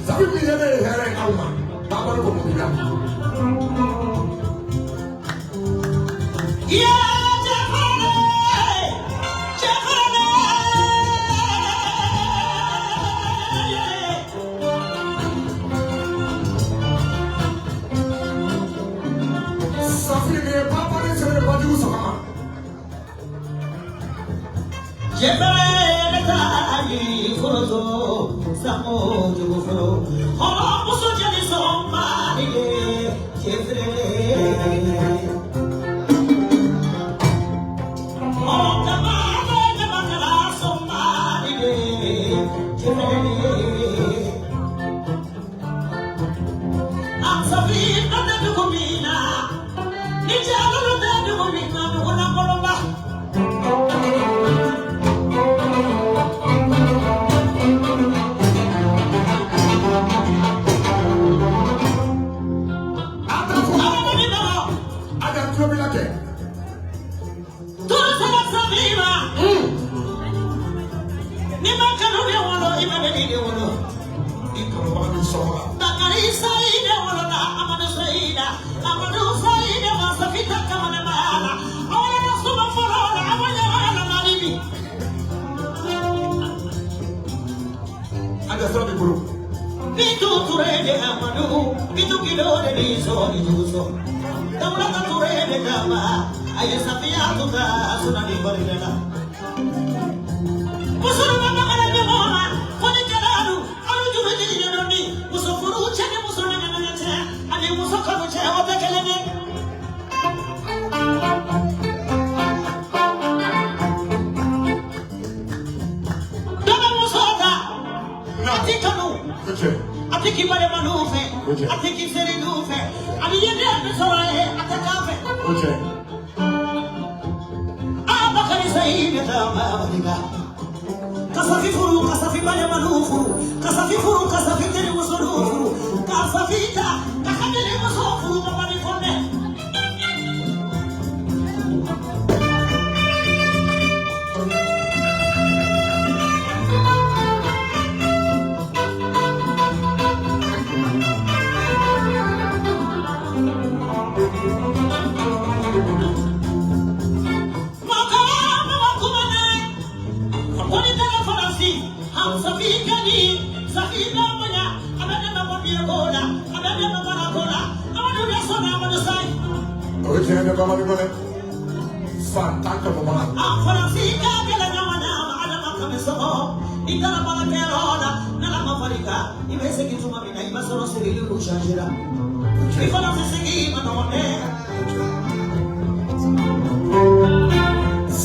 Sabi mi yene here kauma. Baba ko mo biya. Yeah.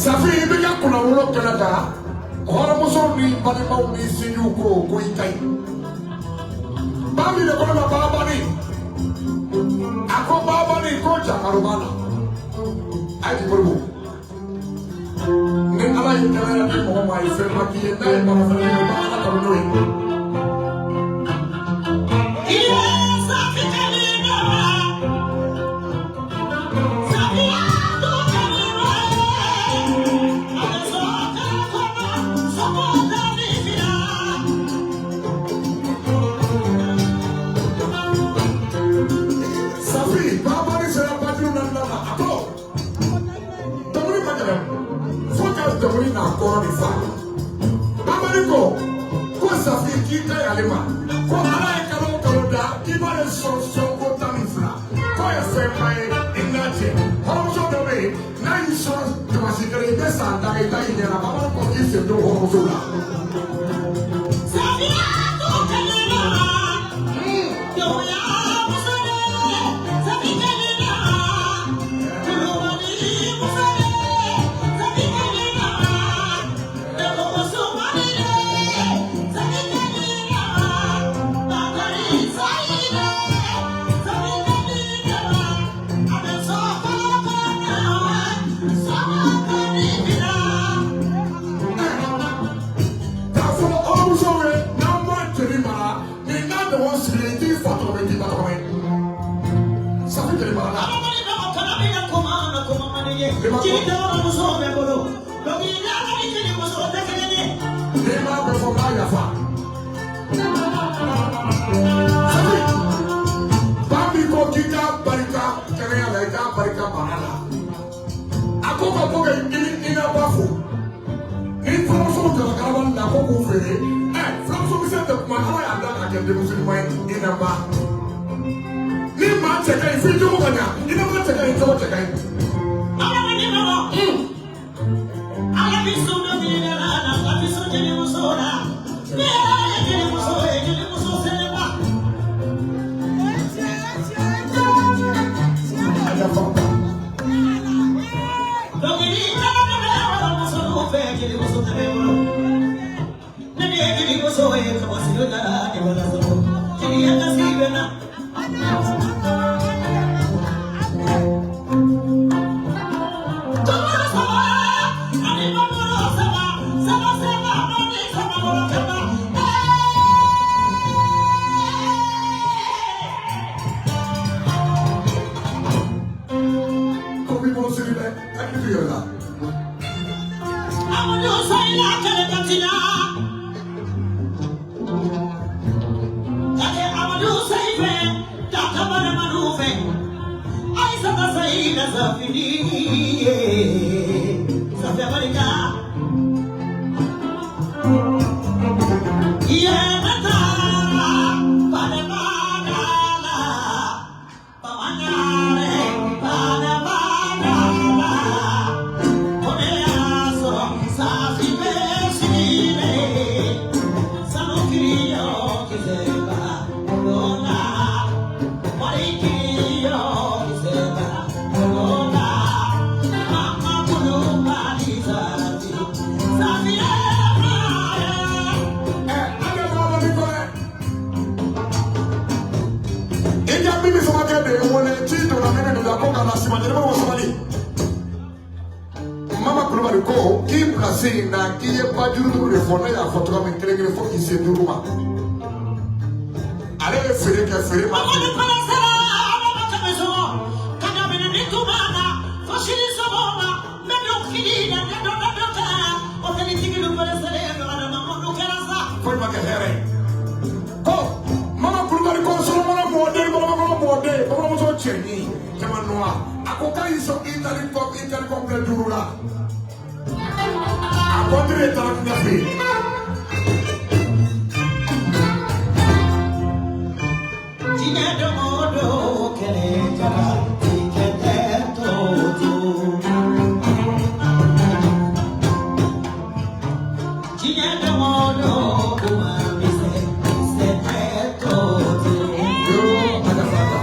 Safi biya kuna ulo Canada. Hora muso ni bani mau ni sinyu ko ikai. Bami le kona baba ni. Ako baba ni ko jakarubana. Aji berbu. Ni ala yang kena ni mau mai firma kiye dai mau firma ni bana karunoi. barika banana. Ako ka boga ina bafo. Ni furamuso jala karaban na ko ko fere. Furamuso bi se de kuma ala ya da ka ke de musulma ina ba. Ni ma cheka ifi jomo kanya. Ina ma cheka ito cheka. Ala ni mama. Ala bi so do ni na na, ala bi so jeni musora. Ni ala jeni muso se ne ba. Ada fakta. Dogiri kana na wala muso do fe jeni muso te be bolo. Ne ni jeni muso e ko silo na e wala so. Jeni ya kasi bena. Na kiye bajuru de fona ya foto me kele fo ki se duruma ale le fere ke fere ma Mama para sala mama kameso kada bene nitumana foshiri soboma meno kidina ndo ka o tani tigilu para sala mama mama no karasa fo ma ke here ko mama kulubari ko so mama mode mama mo so cheni kama noa akoka iso itali ko durula Akotre tanna fi Jine do modo kele jara tikete to Jine do modo kuma mise se to yo ada fata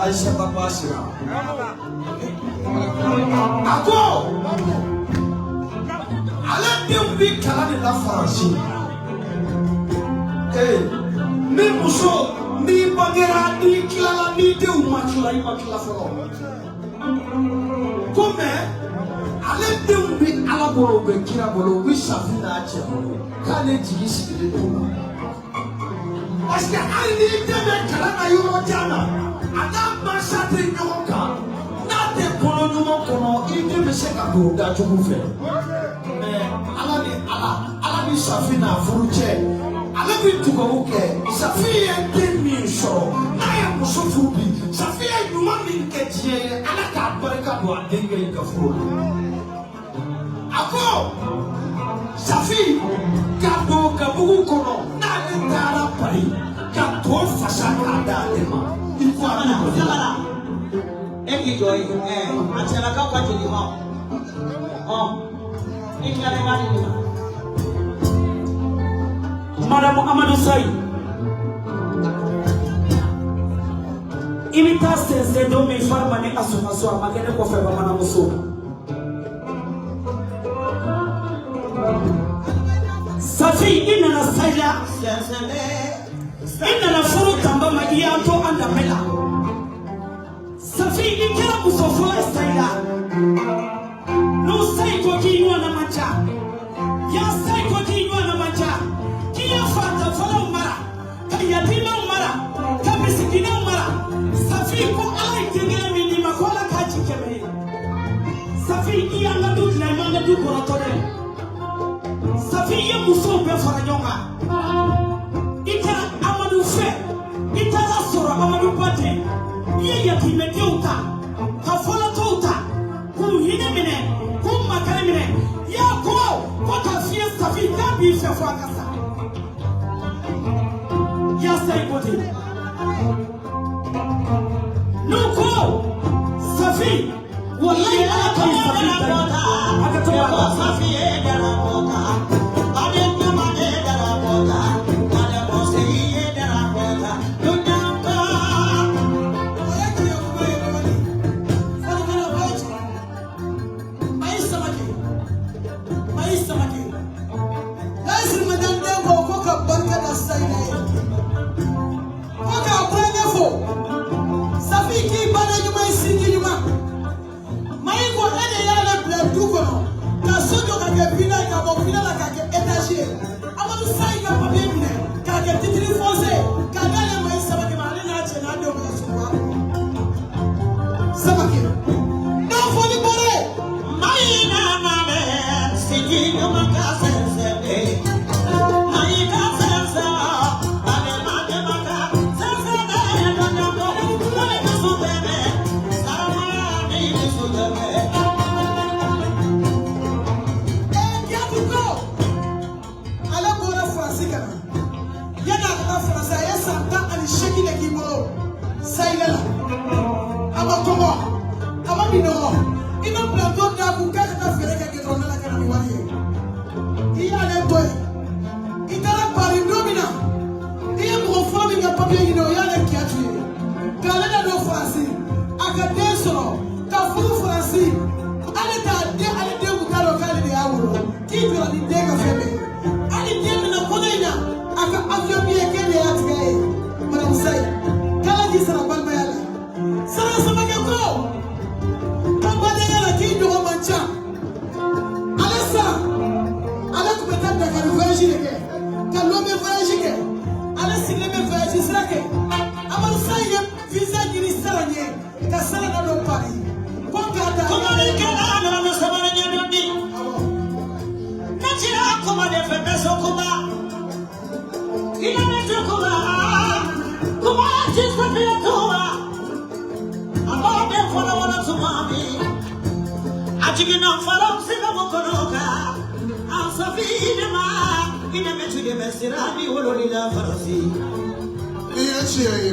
Aisha Babashira. Ako Ale bi kala de la faransi. Ni muso ni bagera ni kilala ni de umakila imakila folo. Kome ale bi ala bolo be kira bolo bi safina ache. Kale jigi sigide do. Parce que ali ni de be kala na yoro jana. Adam masate nyoka. Na te kono nyumo kono ide be se ka do da jogu fe. ala ni safina furuche ala bi tukawu kɛ safiya den min sɔrɔ n'a ye muso furu bi safiya ɲuman min kɛ diɲɛ ye ala k'a barika don a den kelen ka furu la a ko Safi kabo kabugu kono na ndara pari ka to fasaka da lema Samana, samana. Eki joy, achana ka kwa chini ho. Ingale ngani ni. Madam Amadou Sai. Imita sense do me farma ne asuma so amagene ko fe bamana muso. Safi ina na saila ina na furu tamba magia to anda mela. Safi ikira musofo saila. No sai ko kinwa na macha. Ya sai ko kinwa na macha. Kia fata fala umara. Kaya tima umara. Kabisikina umara. Safi ko ai tengere mini makola kachi keme. Safi iya ngadu na imanga du korotore. Safi iya muso be faranyonga. Ita Amadou fe. Ita rasora Amadou pate. Iya ya kimekeuta. Kafola touta. Kuhine mine. Kumakare mine. Ya ko ka fie Safi kabi fe fakasa. Ya sai kote. Nuko Safi wallahi aka Safi aka toba Safi dara bota. Ade nyama dara bota. Ade mose dara bota. Dunamba. Oyaki yokuba yobani. Fana bachi. Maisa maki. Lazima madande ko ka barka da sai ne. Oka kwenge fo. Safi ki bana nyuma isingi nyuma. Maiko ene yale bla dukono. Ka sojo ka ke pina ka bo pina la ka ke étagère. Amadou Sai ka pa bien ne. Ka ke titri foncé. Ka dale mai sabaki ma na chena do ka suwa. Sabaki. No foni bore. Mai na na me. Sigi no maka sense. Mai ka sense. Ane mate maka. Sense de no no no. Ane kusu bebe. Sarama ni kusu bebe.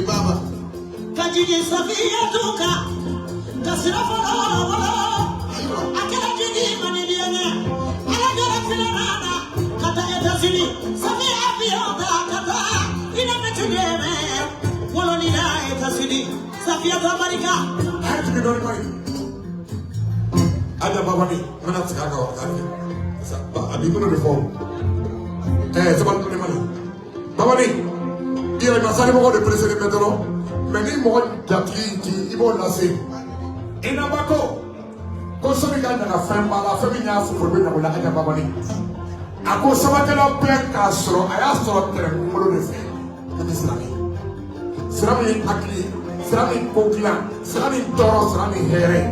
Baba. Kajiji Safi atuka. Kasira folo folo. Akela jiji maniliane. Alagara filanana. Kata etasini. Safi afiyota kata. Ina metudeme. Wolo nila etasini. Safi atamarika. Ayo tu kedori koi. Ada baba ni mana sekarang kau kaki. Abi pun ada form. Sebab tu ni mana? Baba ni. Dia masih ada mau depresi ni metro. Meni mau jati ti ibu nasi. Ina bako. Kau sini kan dengan fem bala fem ni asu pergi nak buat aja baba ni. Aku sama kena peka soro ayah soro terang mulu nasi. Tapi serami akli, serami pokilan, serami toro, serami here.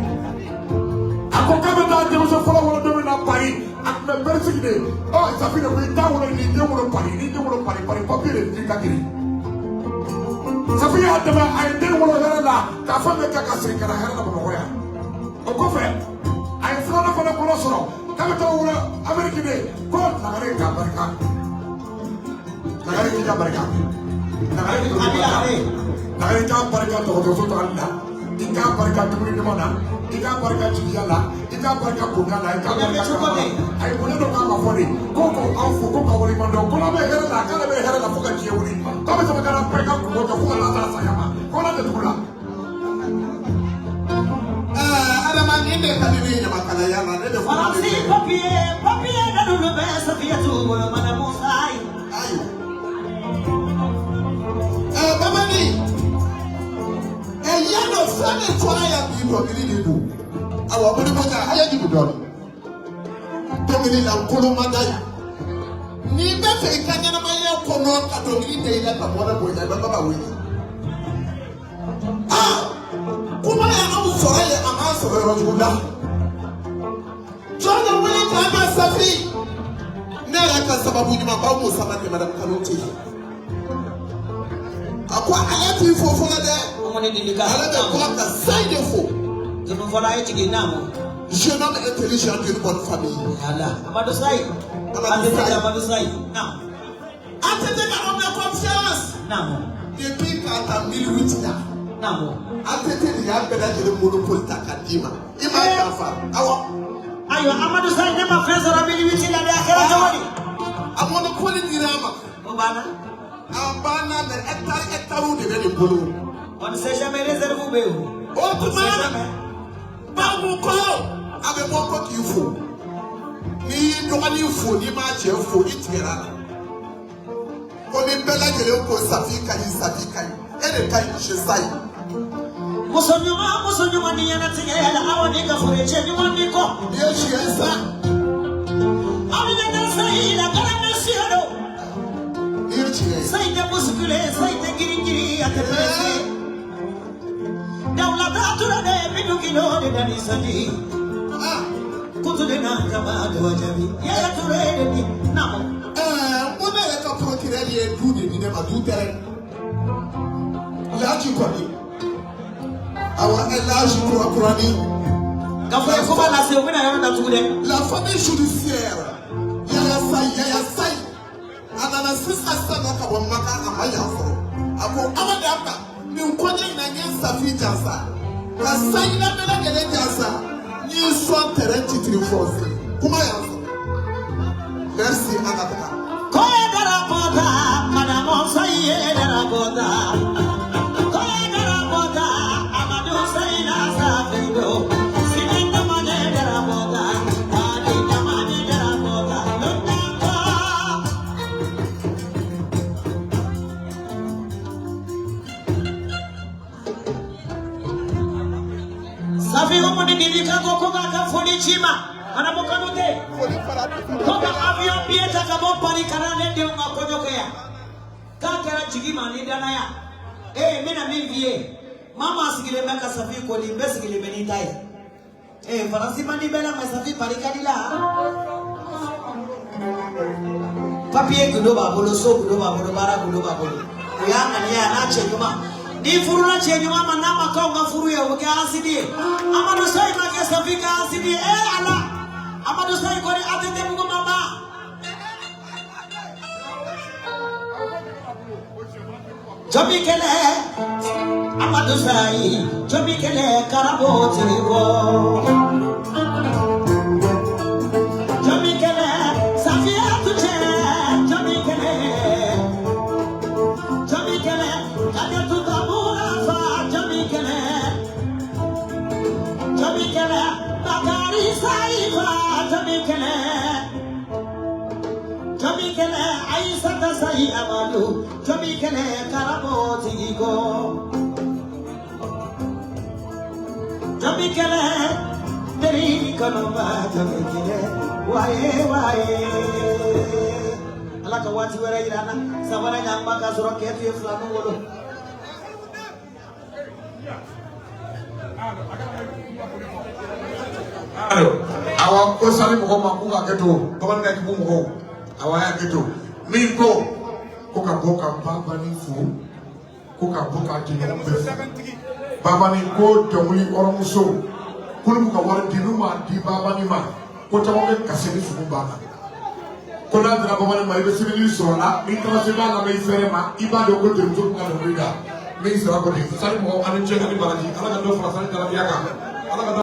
Aku kan dah jauh sekolah walau demi nak pari. Aku membersih ni. Oh, tapi nak kita walau ni dia walau pari, ni dia walau pari papir ni kiri. Safi ada mah ayat dia walau herana, kafa mereka kasih kerana herana bernoya. Aku fe, ayat selama pada pulau soro, kami tahu walau Amerika ni, kau ka barika nagari ka barika dɔgɔtɔrɔso tagali la i ka barika dumuni ɲuman na i ka barika jigiya la i ka barika bonya la i ka barika karama la a ye bonya dɔ k'a ma fɔ de ko aw fo ko ka waleɲuman dɔn kɔnɔ bɛ hɛrɛ la k'ale bɛ hɛrɛ la fo ka diɲɛ wuli k'a bɛ sɔrɔ ka na barika kungo kɛ fo ka lasara saya ma kɔnɔ tɛ tugu la. adamaden bɛ ka ne bɛ ɲamakalaya la ne bɛ fɔ papier da dulu bɛ Safiyatu bolo mana Musa ye. ayiwa Bamani yano fɛn de tora yan bi dɔnkili de don awɔ bolokoja a ye jigi dɔɔni dɔnkili la kolomada yan n'i bɛ fɛ i ka ɲɛnamaya kɔnɔ ka dɔnkili da i la ka mɔnɛ bonya i bɛ baba wele kuma y'anw sɔrɔ yen a m'an sɔrɔ yɔrɔ jugu la jɔn dɔ wele k'a ma Safi ne yɛrɛ ka sababu ɲuman b'aw m'o sama de madame Kanute a ko ale t'i fo fɔlɔ dɛ ale bɛ kɔrɔ ka sayi de fo jeune homme intelligent d'une bonne famille Amadou Sayi ATT ka homme de confiance depuis k'a ta 1008 la ATT de y'a bɛɛ lajɛlen monopole ta k'a d'i ma i m'a janfa awɔ ayiwa Amadou Sayi ne ma fɛn sɔrɔ 1008 la dɛ a kɛra cogo di a monopole dira a ma o banna a banna mais hectare de bɛ nin bolo on ne sait jamais réserve bɛ yen o tuma babu ko a bɛ bɔ ko k'i fo n'i y'i dɔgɔnin fo n'i m'a cɛ fo i tigɛra la ko ni bɛɛ lajɛlen ko Safi ka ɲi e de ka ɲi cɛ Sayi muso ɲuman ni ɲɛnatigɛ la aw ni ka furu cɛ ɲuman ni kɔ i ye siɲɛ sa aw bɛ kɛ Sayi la kalama siya do i ye tiɲɛ ye Sayi tɛ bousculé Sayi tɛ girin a tɛ pressé Dawlata Ture de minnu kilo de dani sandi kutu de na kama de wajabi Yaya Ture de ni namo ko ne yɛrɛ ka procureur ye du de di ne ma du tɛrɛ Laji kɔni awɔ Laji kurakurani ka fɔ ye kuma lase u bɛna yɔrɔ datugu dɛ la famille judiciaire Yaya Sayi a nana sisan ka bɔ Maka a ma yan sɔrɔ a ko Amadu Aba nin kɔɲɔ in na n ye Safi jansa ka Sayi na bɛɛ lajɛlen jansa n y'i sɔn terrain titre foncier kuma yan sɔrɔ merci an ka taga. Koye darabota Madame Sayi darabota Koye darabota Amadou Sayi na Safido Sinendo mane darabota Adi damane darabota Lutako Safi umuni nilika koga kafuni chima Madame Kanute koga avion bieta kabo pari karane de unga konyokeya kakera chigima ni dana ya mina mivie mama asigile meka Safi ko limbe sigile benitaye farasi mani bela ma Safi pari kadila papier gudo babolo so gudo babolo bara gudo babolo uyanga ni ya na chenyuma ni furu na chenyuma manama ka unga furu ya uke asidi Amadou Sayi ma ke Safi ka asidi ala Amadou Sayi ko ni atete mungu mama Jobi kele Amadou Sayi Jobi kele karabo tiribo Jobi kele Safiyatu che Jobi kele Kadatu tabura fa Jobi kele Bakari Sayi fa Jobi kele Aisata Sayi Amadou Jobi kele karabo tigo Jobi kele Deri kanoma Jobi kele Wae Alaka wati wera irana Sabana nyamba kasura ketu ye fulanu wolo awa ko sali mɔgɔ ma k'u ka kɛ to bamanankan jugu mɔgɔw awa y'a kɛ to min ko ka bɔ ka Babani fo ko ka bɔ ka jɛɲɔgɔn bɛɛ fo Babani ko dɔnkili ɔrɔmuso k'olu b'u ka wari di n'u m'a di Babani ma ko caman bɛ kasi ni sugu banna Kona dira bamana ma ibe sibili sona mi kama se ba na me fere ma iba do ko to to ka do rida mi sira ko di sari mo anu che ani baraji ala ga do fara sari dara yaka